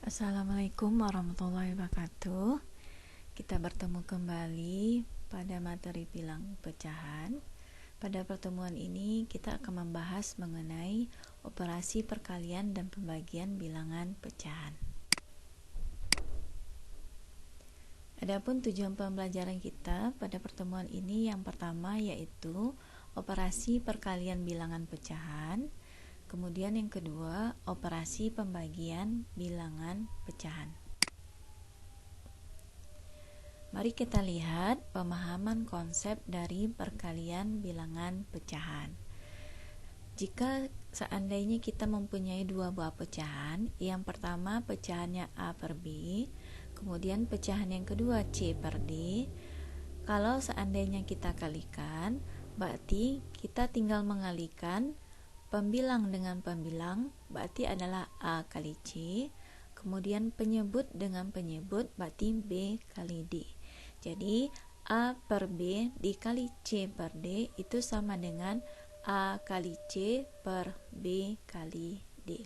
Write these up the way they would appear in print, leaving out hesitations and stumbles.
Assalamualaikum warahmatullahi wabarakatuh. Kita bertemu kembali pada materi bilang pecahan. Pada pertemuan ini kita akan membahas mengenai operasi perkalian dan pembagian bilangan pecahan. Adapun tujuan pembelajaran kita pada pertemuan ini yang pertama yaitu operasi perkalian bilangan pecahan. Kemudian yang kedua, operasi pembagian bilangan pecahan. Mari kita lihat pemahaman konsep dari perkalian bilangan pecahan. Jika seandainya kita mempunyai dua buah pecahan, yang pertama pecahannya A per B, kemudian pecahan yang kedua C per D. Kalau seandainya kita kalikan, berarti kita tinggal mengalikan pembilang dengan pembilang, berarti adalah A kali C. Kemudian penyebut dengan penyebut, berarti B kali D. Jadi A per B dikali C per D itu sama dengan A kali C per B kali D.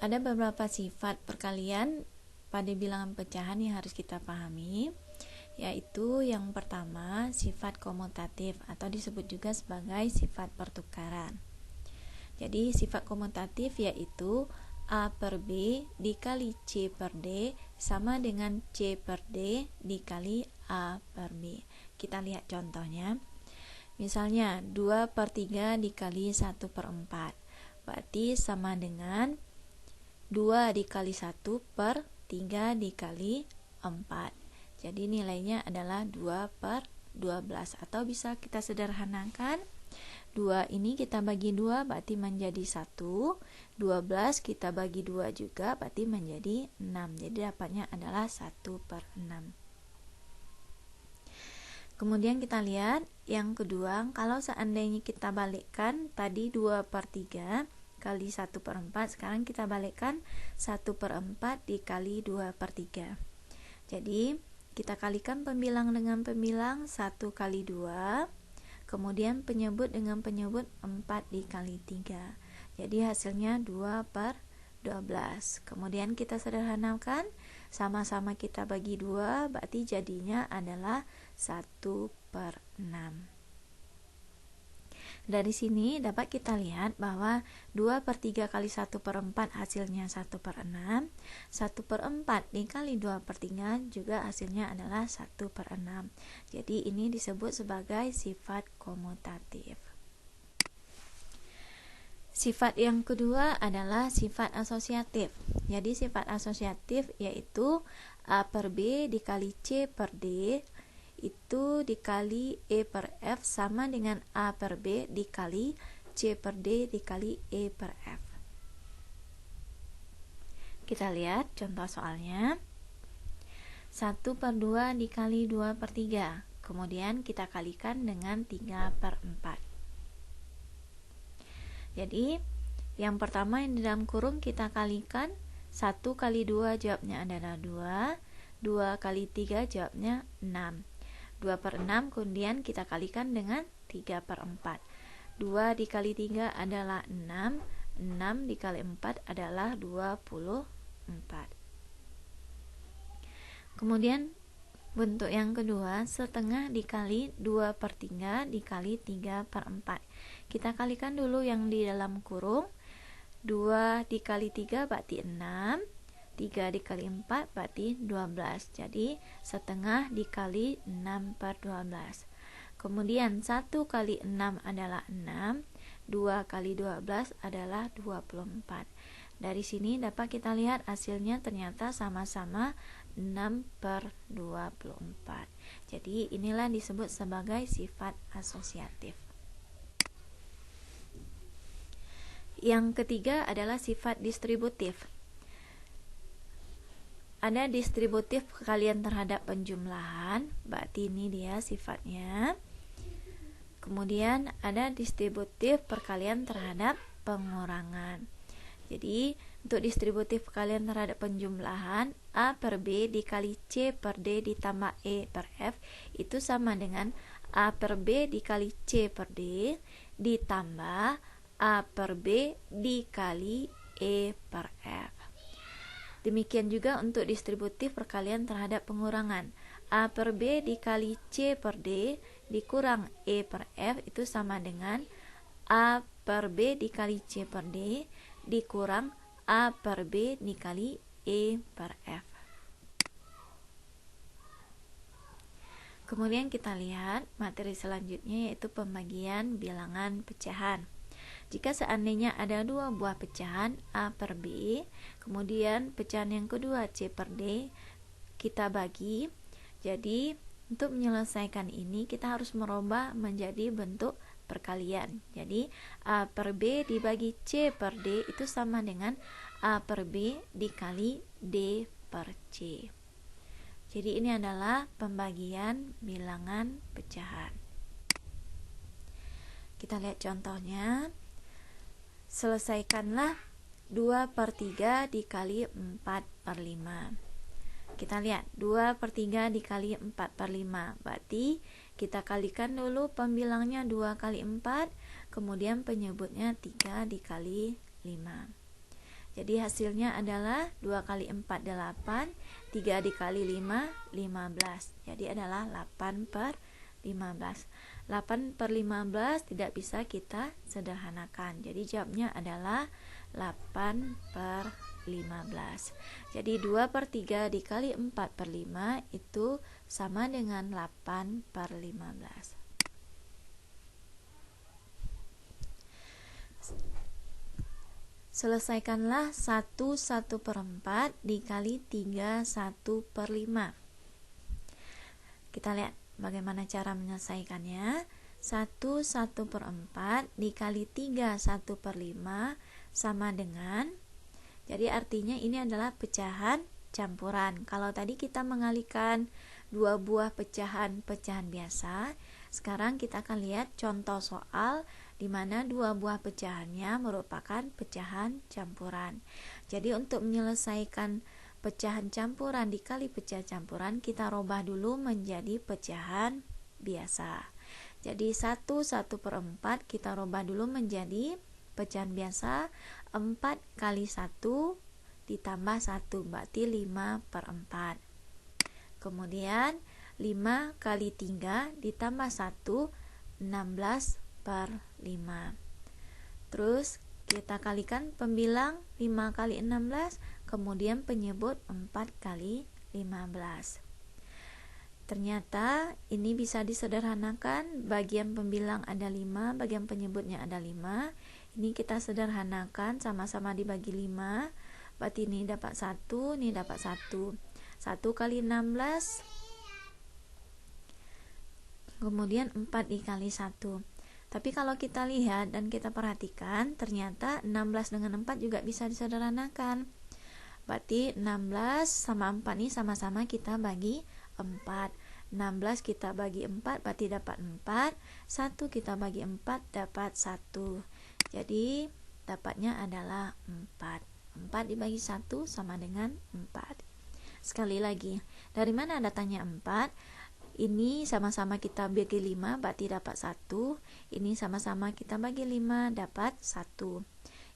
Ada beberapa sifat perkalian pada bilangan pecahan yang harus kita pahami, yaitu yang pertama sifat komutatif atau disebut juga sebagai sifat pertukaran. Jadi sifat komutatif yaitu A per B dikali C per D sama dengan C per D dikali A per B. Kita lihat contohnya. Misalnya 2 per 3 dikali 1 per 4, berarti sama dengan 2 dikali 1 per 3 dikali 4. Jadi nilainya adalah 2 per 12, atau bisa kita sederhanakan 2 ini kita bagi 2 berarti menjadi 1, 12 kita bagi 2 juga berarti menjadi 6. Jadi dapatnya adalah 1 per 6. Kemudian kita lihat yang kedua, kalau seandainya kita balikkan tadi 2 per 3 kali 1 per 4, sekarang kita balikkan 1 per 4 dikali 2 per 3. Jadi kita kalikan pembilang dengan pembilang 1 kali 2, kemudian penyebut dengan penyebut 4 dikali 3. Jadi hasilnya 2 per 12. Kemudian kita sederhanakan, sama-sama kita bagi 2, berarti jadinya adalah 1 per 6. Dari sini dapat kita lihat bahwa 2 per 3 kali 1 per 4 hasilnya 1 per 6. 1 per 4 dikali 2 per 3 juga hasilnya adalah 1 per 6. Jadi ini disebut sebagai sifat komutatif. Sifat yang kedua adalah sifat asosiatif. Jadi sifat asosiatif yaitu A per B dikali C per D itu dikali E per F sama dengan A per B dikali C per D dikali E per F. Kita lihat contoh soalnya. 1 per 2 dikali 2 per 3, kemudian kita kalikan dengan 3 per 4. Jadi yang pertama yang di dalam kurung kita kalikan, 1 kali 2 jawabnya adalah 2, 2 kali 3 jawabnya 6. 2 per 6 kemudian kita kalikan dengan 3 per 4. 2 dikali 3 adalah 6, 6 dikali 4 adalah 24. Kemudian bentuk yang kedua, setengah dikali 2 per 3 dikali 3 per 4. Kita kalikan dulu yang di dalam kurung. 2 dikali 3 berarti 6, 3 dikali 4 berarti 12. Jadi setengah dikali 6 per 12. Kemudian 1 kali 6 adalah 6, 2 kali 12 adalah 24. Dari sini dapat kita lihat hasilnya ternyata sama-sama 6 per 24. Jadi inilah disebut sebagai sifat asosiatif. Yang ketiga adalah sifat distributif. Ada distributif perkalian terhadap penjumlahan, berarti ini dia sifatnya. Kemudian ada distributif perkalian terhadap pengurangan. Jadi untuk distributif perkalian terhadap penjumlahan, A per B dikali C per D ditambah E per F itu sama dengan A per B dikali C per D ditambah A per B dikali E per F. Demikian juga untuk distributif perkalian terhadap pengurangan. A per B dikali C per D dikurang E per F itu sama dengan A per B dikali C per D dikurang A per B dikali E per F. Kemudian kita lihat materi selanjutnya, yaitu pembagian bilangan pecahan. Jika seandainya ada dua buah pecahan A per B, kemudian pecahan yang kedua C per D, kita bagi. Jadi untuk menyelesaikan ini kita harus merubah menjadi bentuk perkalian. Jadi A per B dibagi C per D itu sama dengan A per B dikali D per C. Jadi ini adalah pembagian bilangan pecahan. Kita lihat contohnya. Selesaikanlah 2 per 3 dikali 4 per 5. Kita lihat 2 per 3 dikali 4 per 5. Berarti kita kalikan dulu pembilangnya 2 kali 4, kemudian penyebutnya 3 dikali 5. Jadi hasilnya adalah 2 kali 4 8, 3 dikali 5 15. Jadi adalah 8 per 15. 8 per 15 tidak bisa kita sederhanakan. Jadi jawabnya adalah 8 per 15. Jadi 2 per 3 dikali 4 per 5 itu sama dengan 8 per 15. Selesaikanlah 1 per 4 dikali 3 1 per 5. Kita lihat bagaimana cara menyelesaikannya. 1 per 4 dikali 3 1 per 5 sama dengan, jadi artinya ini adalah pecahan campuran. Kalau tadi kita mengalihkan dua buah pecahan biasa, sekarang kita akan lihat contoh soal di mana dua buah pecahannya merupakan pecahan campuran. Jadi untuk menyelesaikan pecahan campuran dikali pecahan campuran, kita rubah dulu menjadi pecahan biasa. Jadi 1 per 4 kita rubah dulu menjadi pecahan biasa. 4 kali 1 ditambah 1 berarti 5 per 4. Kemudian 5 kali 3 ditambah 1 16 per 5. Terus kita kalikan pembilang 5 kali 16, kemudian penyebut 4 kali 15. Ternyata ini bisa disederhanakan, bagian pembilang ada 5, bagian penyebutnya ada 5. Ini kita sederhanakan, sama-sama dibagi 5, berarti ini dapat 1, ini dapat 1. 1 kali 16, kemudian 4 dikali 1. Tapi kalau kita lihat dan kita perhatikan, ternyata 16 dengan 4 juga bisa disederhanakan. Berarti 16 sama 4 ini sama-sama kita bagi 4. 16 kita bagi 4 berarti dapat 4. 1 kita bagi 4 dapat 1. Jadi dapatnya adalah 4. 4 dibagi 1 sama dengan 4. Sekali lagi, dari mana datangnya 4? Ini sama-sama kita bagi 5 berarti dapat 1. Ini sama-sama kita bagi 5 dapat 1.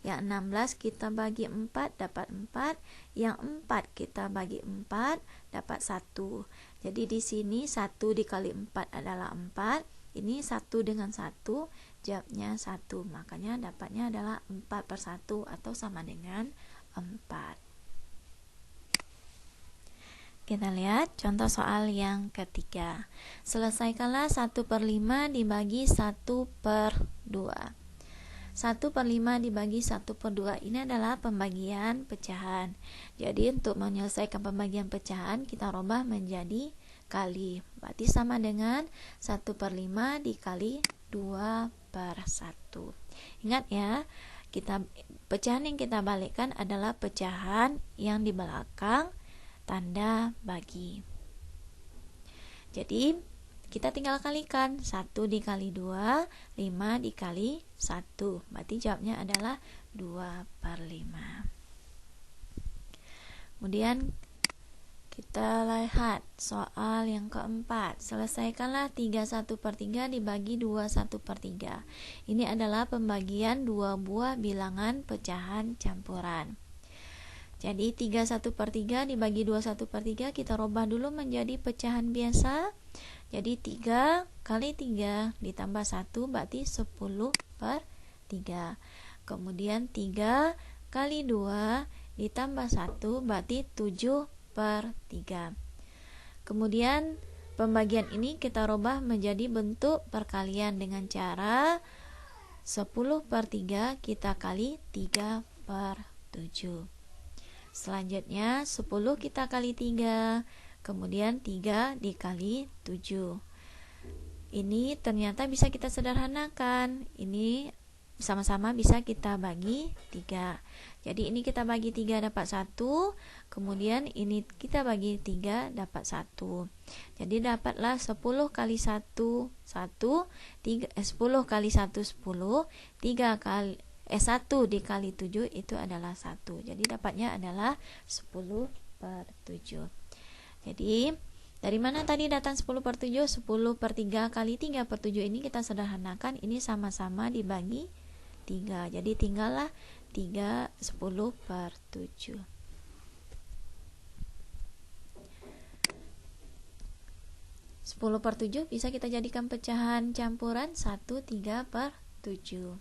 Yang 16 kita bagi 4 dapat 4. Yang 4 kita bagi 4 dapat 1. Jadi di sini 1 dikali 4 adalah 4. Ini 1 dengan 1, jawabnya 1. Makanya dapatnya adalah 4 per 1 atau sama dengan 4. Kita lihat contoh soal yang ketiga. Selesaikanlah 1 per 5 dibagi 1 per 2. 1 per 5 dibagi 1 per 2 ini adalah pembagian pecahan. Jadi untuk menyelesaikan pembagian pecahan kita rubah menjadi kali. Berarti sama dengan 1 per 5 dikali 2 per 1. Ingat ya, pecahan yang kita balikkan adalah pecahan yang di belakang tanda bagi. Jadi kita tinggal kalikan 1 dikali 2, 5 dikali 1. Berarti jawabnya adalah 2 per 5. Kemudian Kita lihat soal yang keempat. Selesaikanlah 31/3 dibagi 21/3. Ini adalah pembagian dua buah bilangan pecahan campuran. Jadi 31/3 dibagi 21/3 kita rubah dulu menjadi pecahan biasa. Jadi 3 kali 3 ditambah 1 berarti 10/3. Kemudian 3 kali 2 ditambah 1 berarti 7/3. Kemudian pembagian ini kita rubah menjadi bentuk perkalian dengan cara 10/3 kita kali 3/7. Selanjutnya 10 kita kali 3, kemudian 3 dikali 7. Ini ternyata bisa kita sederhanakan. Ini sama-sama bisa kita bagi 3. Jadi ini kita bagi 3 dapat 1, kemudian ini kita bagi 3 dapat 1. Jadi dapatlah 10 kali 1 10 kali 1 10, 1 dikali 7 itu adalah 1. Jadi dapatnya adalah 10/7. Jadi dari mana tadi datang 10/7? 10/3 kali 3/7 ini kita sederhanakan, ini sama-sama dibagi 3. Jadi tinggallah 3 10/7. 10/7 bisa kita jadikan pecahan campuran 1 3/7.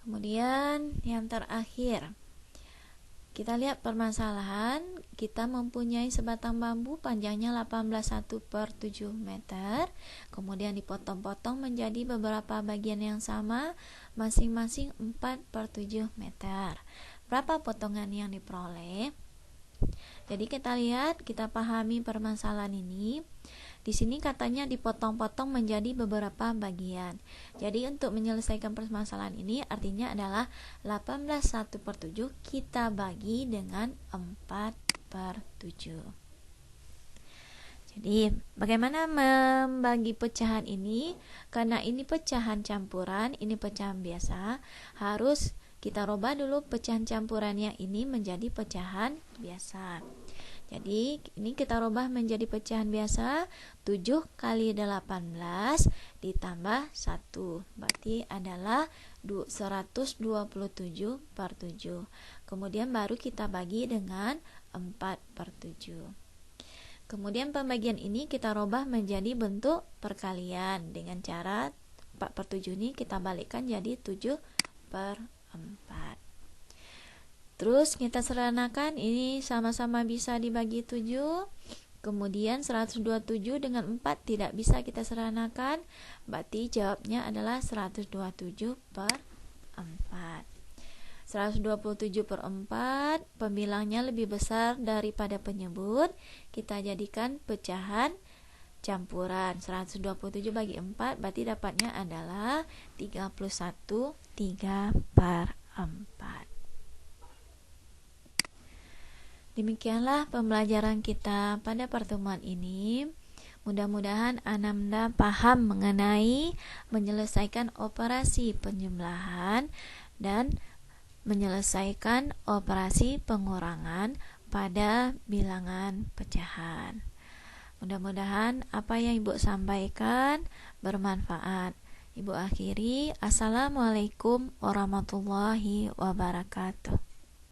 Kemudian yang terakhir, kita lihat permasalahan. Kita mempunyai sebatang bambu panjangnya 18,1/7 meter, kemudian dipotong-potong menjadi beberapa bagian yang sama, masing-masing 4/7 meter. Berapa potongan yang diperoleh? Jadi kita lihat, kita pahami permasalahan ini. Di sini katanya dipotong-potong menjadi beberapa bagian. Jadi untuk menyelesaikan permasalahan ini artinya adalah 18/1/7 kita bagi dengan 4/7. Jadi bagaimana membagi pecahan ini? Karena ini pecahan campuran, ini pecahan biasa, harus kita rubah dulu pecahan campurannya ini menjadi pecahan biasa. Jadi ini kita rubah menjadi pecahan biasa. 7 kali 18 ditambah 1 berarti adalah 127/7. Kemudian baru kita bagi dengan 4/7. Kemudian pembagian ini kita rubah menjadi bentuk perkalian dengan cara 4/7 ini kita balikkan jadi 7/4. Terus kita sederhanakan, ini sama-sama bisa dibagi 7. Kemudian 127 dengan 4 tidak bisa kita sederhanakan, berarti jawabnya adalah 127/4. 127/4 pembilangnya lebih besar daripada penyebut, kita jadikan pecahan campuran. 127 bagi 4 berarti dapatnya adalah 31/3/4. Demikianlah pembelajaran kita pada pertemuan ini. Mudah-mudahan Ananda paham mengenai menyelesaikan operasi penjumlahan dan menyelesaikan operasi pengurangan pada bilangan pecahan. Mudah-mudahan apa yang Ibu sampaikan bermanfaat. Ibu akhiri, Assalamualaikum warahmatullahi wabarakatuh.